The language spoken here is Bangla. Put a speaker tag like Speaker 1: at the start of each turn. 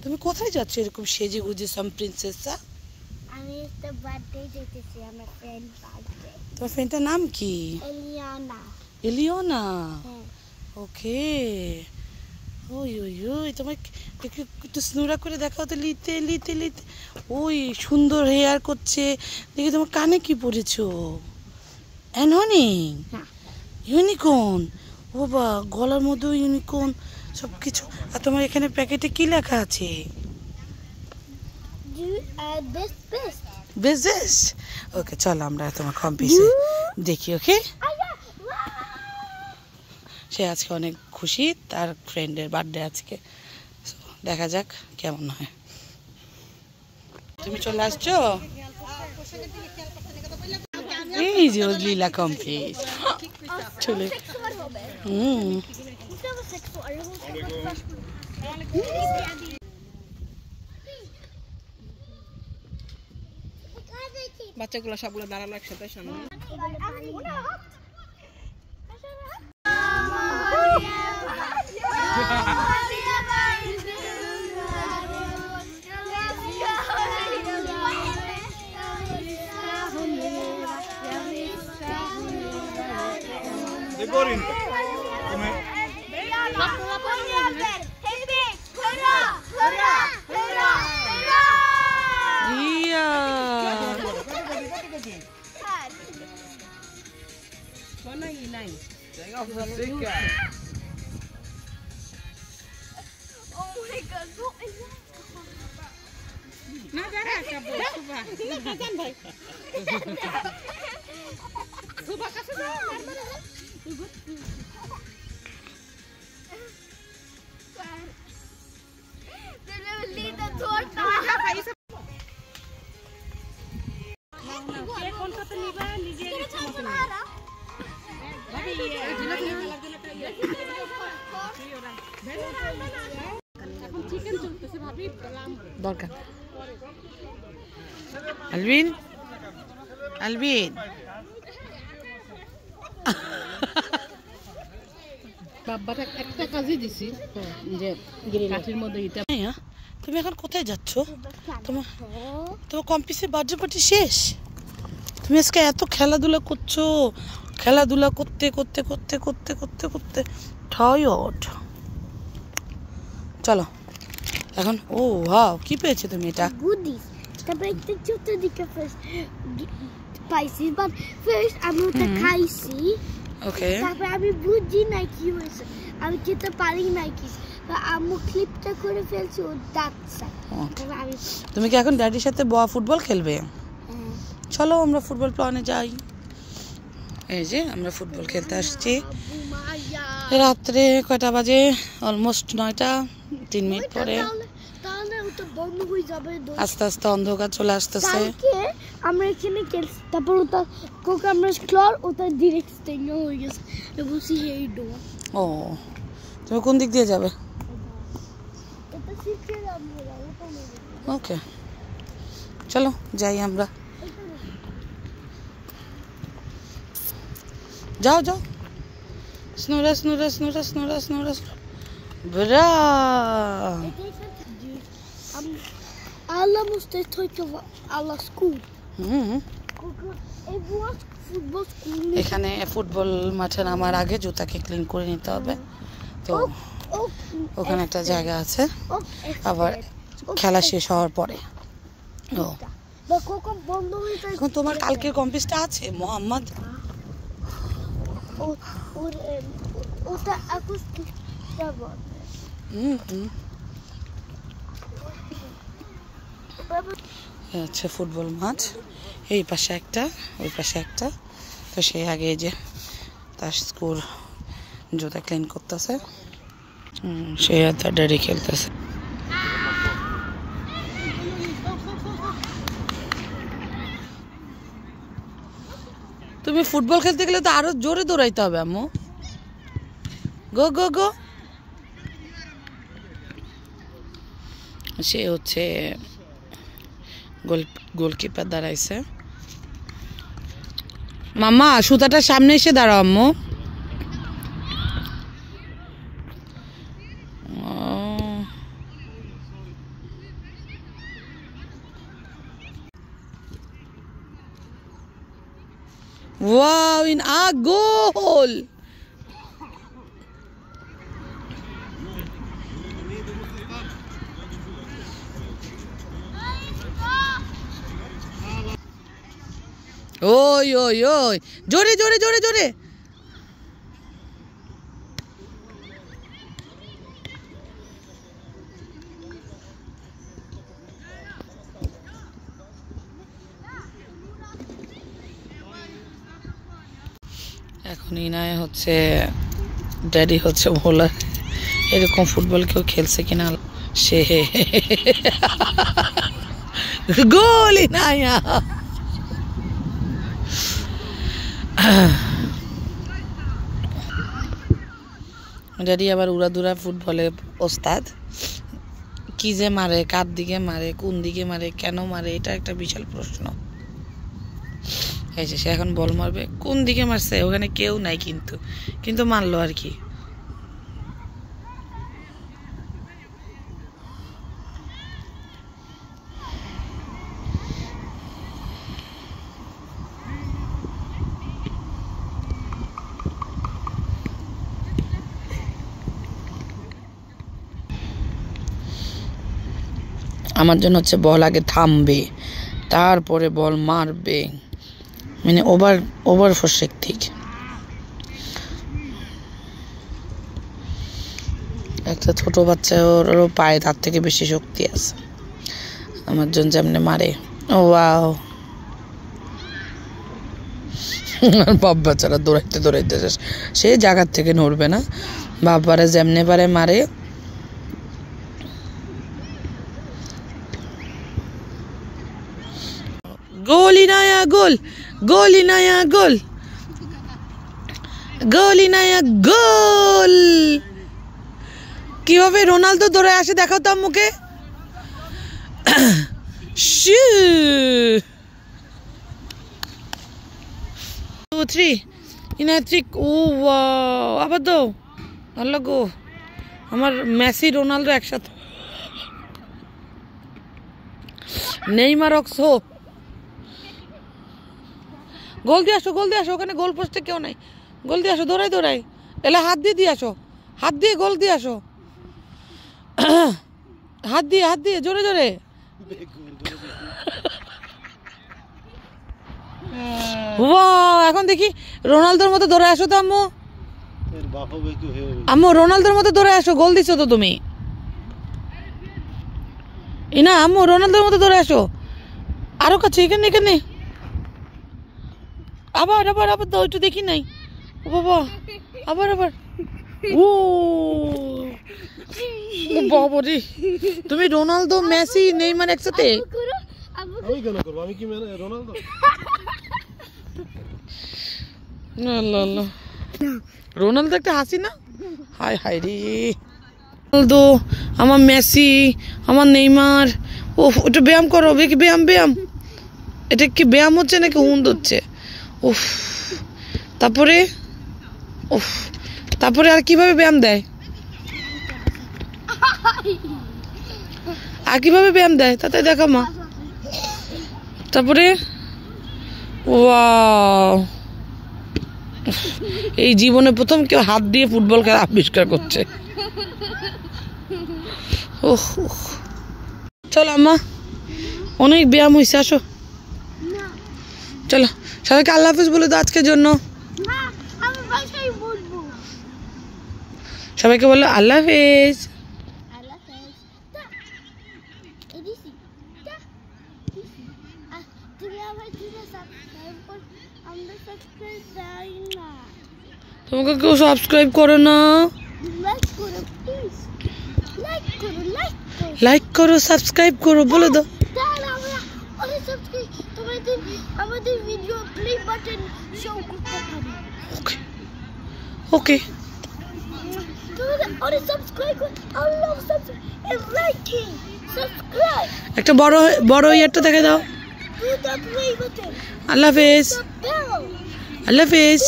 Speaker 1: তুমি কোথায় যাচ্ছ এরকম সেজে গুজে সাম প্রিন্সেসা?
Speaker 2: আমি তো বার্থডে যেতেছি আমার ফ্রেন্ড বার্থডে।
Speaker 1: তোমার ফ্রেন্ডটার নাম কি?
Speaker 2: এলিয়ানা।
Speaker 1: এলিওনা?
Speaker 2: হ্যাঁ।
Speaker 1: ওকে। ওই ওই ওই তোমার একটু স্নুরা করে দেখাও তো। লিতে লিতে লিতে ওই সুন্দর হেয়ার করছে। দেখি তোমার কানে কি পরেছো? অ্যানহনি? ইউনিকর্ন? ও বা, গলার মধ্যেও ইউনিকর্ন, সব কিছু। আর তোমার এখানে প্যাকেটে কি লেখা আছে? বেস্ট। ওকে, চলো আমরা তোমার কম্পিসে দেখি। ওকে, সে আজকে অনেক খুশি, তার ফ্রেন্ডের বার্থডে আজকে। দেখা যাক কেমন হয়। তুমি চলে আসছো? এই যে লীলা কম্পিস চলে।
Speaker 3: বাচ্চাগুলো সবগুলো দাঁড়ালো একসাথে সামনে।
Speaker 1: দরকার। আলবিন, আলবিন,
Speaker 3: বাবাটা একটা কাজই দিছি যে কাঠির মধ্যে এটা।
Speaker 1: তুমি এখন কোথায় যাচ্ছ? তোমার কম্পিসের বার্থডে পার্টি শেষ? তুমি আজকে এত খেলাধুলা করছো, খেলাধুলা করতে করতে করতে করতে করতে করতে টায়ার্ড। চলো এখন। ও ওয়াও, কি পেয়েছো তুমি? এটা
Speaker 2: গুডিস। তারপর একটা ছোট দিকে পাইছি, বাট ফার্স্ট আমি ওটা খাইছি।
Speaker 1: ওকে।
Speaker 2: তারপর আমি বুঝি না কি হয়েছে, আমি খেতে পারি না কি। আম্মু ক্লিপটা করে ফেলছে ও দাঁতটা।
Speaker 1: তুমি কি এখন ড্যাডির সাথে ফুটবল খেলবে? চলো আমরা ফুটবল প্ল্যানে যাই। এই যে আমরা ফুটবল খেলতে আসছি। রাত্রে কয়টা বাজে? অলমোস্ট 9টা 3 মিনিট পরে। আস্তে আস্তে অন্ধকার চলে আসতেছে।
Speaker 2: আমরা এখানে খেলছি, তারপর ওটা কোক আমরা ক্লর ওটা ডিরেক্ট স্টেইন হয়ে গেছে। বলছি এই ডোর।
Speaker 1: ও, তুমি কোন দিক দিয়ে যাবে?
Speaker 2: এটা শিখে আমরা
Speaker 1: ওকে, চলো যাই আমরা। যাও যাও। স্নোরা স্নোরা স্নোরা স্নোরা স্নোরা ব্রা।
Speaker 2: Alla måste ta alla skor.
Speaker 1: এখানে ফুটবল মাঠে নামার আগে জুতাকে ক্লিন করে নিতে হবে। তো ওখানে একটা জায়গা আছে, আবার খেলা শেষ হওয়ার পরে। ও, এখন তোমার কালকের কম্পিসটা আছে মোহাম্মদ?
Speaker 2: ওটা অ্যাকুস্টিকটা বলে।
Speaker 1: আচ্ছা, ফুটবল মাঠ এই পাশে একটা, ওই পাশে একটা। তো সেই আগে যে তার স্কুল জুতা ক্লিন করতেছে, সে তার ড্যাডি খেলতেছে। তুমি ফুটবল খেলতে গেলে তো আরো জোরে দৌড়াইতে হবে আম্মু। গো গো গো। সে হচ্ছে গোলকিপার দাঁড়াইছে। মামা সুতাটার সামনে এসে দাঁড়াও আম্মু। ওয়াও, ইন আ গোল। ওই ওই ওই, জোরে জোরে জোরে জোরে। এখন ইনায় হচ্ছে, ড্যাডি হচ্ছে বোলার। এরকম ফুটবল কেউ খেলছে কিনা সে গোল ইনায়া। ড্যাডি আবার উড়াদুরা ফুটবলে ওস্তাদ। কি যে মারে, কার দিকে মারে, কোন দিকে মারে, কেন মারে, এটা একটা বিশাল প্রশ্ন। এই যে সে এখন বল মারবে, কোন দিকে মারছে, ওখানে কেউ নাই কিন্তু কিন্তু মারলো আর কি। আমার জন্য হচ্ছে বল আগে থামবে, তারপরে বল মারবে, মানে ওভার ফরশেক ঠিক। একটা ছোট বাচ্চা, ওরও পায়ে তার থেকে বেশি শক্তি আছে। আমার জন্য যেমনে মারে, ও ওয়াও। বাপ বাচ্চারা দৌড়াইতে দৌড়াইতে সে জায়গার থেকে নড়বে না, বাবারে যেমনে পারে মারে। গোল ইনায়া গোল, গোল ইনায়া গোল, গোল ইনায়া গোল। কিভাবে রোনালদো দৌড়ে আসে দেখাও তো আম্মুকে। 2 3 ইনায়া 3। ও ওয়াও, আবার দাও, ভালো গো। আমার মেসি রোনালদো একসাথে। নেইমার অক্সো, গোল দিয়ে আসো, গোল দিয়ে আসো, ওখানে গোল পোস্টে কেউ নাই। গোল দিয়ে আসো, দৌড়াই দৌড়াই, এলে হাত দিয়ে আসো, হাত দিয়ে গোল দিয়ে আসো, হাত দিয়ে জোরে জোরে। ওয়াও, এখন দেখি রোনালদোর মতো দৌড়ে আসো তো আম্মু। আম্মু রোনালদোর মতো দৌড়ে আসো, গোল দিছো তো তুমি। ইনা আম্মু রোনালদোর মতো দৌড়ে আসো, আরো কাছে, এখানে এখানে। আবার আবার আবার দাও, একটু দেখি নাই। ও বাবা, আবার আবার। ও বাবা রে, তুমি রোনালদো, মেসি, নেইমার একসাথে।
Speaker 4: আমি কেন করব, আমি কি রোনালদো?
Speaker 1: আল্লাহ আল্লাহ, রোনালদো একটা হাসি না, হায় হায় রে। রোনালদো, আমার মেসি, আমার নেইমার। ও একটু ব্যায়াম করো, ব্যায়াম ব্যায়াম। এটা কি ব্যায়াম হচ্ছে নাকি হুন্দ হচ্ছে? উফ, তারপরে উফ, তারপরে আর কিভাবে ব্যায়াম দেয়, আর কিভাবে ব্যায়াম দেয় তাতে দেখা মা। তারপরে ওয়াও, এই জীবনে প্রথম কেউ হাত দিয়ে ফুটবল খেলা আবিষ্কার করছে। ওহ, চলো আম্মা, অনেক ব্যায়াম হয়েছে, আসো চলো। সবাইকে আল্লাহ হাফিজ বলে দাও আজকের জন্য। সবাইকে বলো আল্লাহ হাফিজ। তোমাকে কেউ সাবস্ক্রাইব করো না? লাইক করো, সাবস্ক্রাইব করো, বলে দাও।
Speaker 2: আমাদের ভিডিও প্লে বাটন শো করতে পারি।
Speaker 1: ওকে ওকে,
Speaker 2: তোমরা অনেক সাবস্ক্রাইব করো, আল্লাহ সাবস্ক্রাইব এন্ড লাইকিং সাবস্ক্রাইব।
Speaker 1: একটা বড় ইয়ারটা দেখে দাও।
Speaker 2: Do the play button.
Speaker 1: Allah Hafiz,
Speaker 2: The bell.
Speaker 1: Allah Hafiz.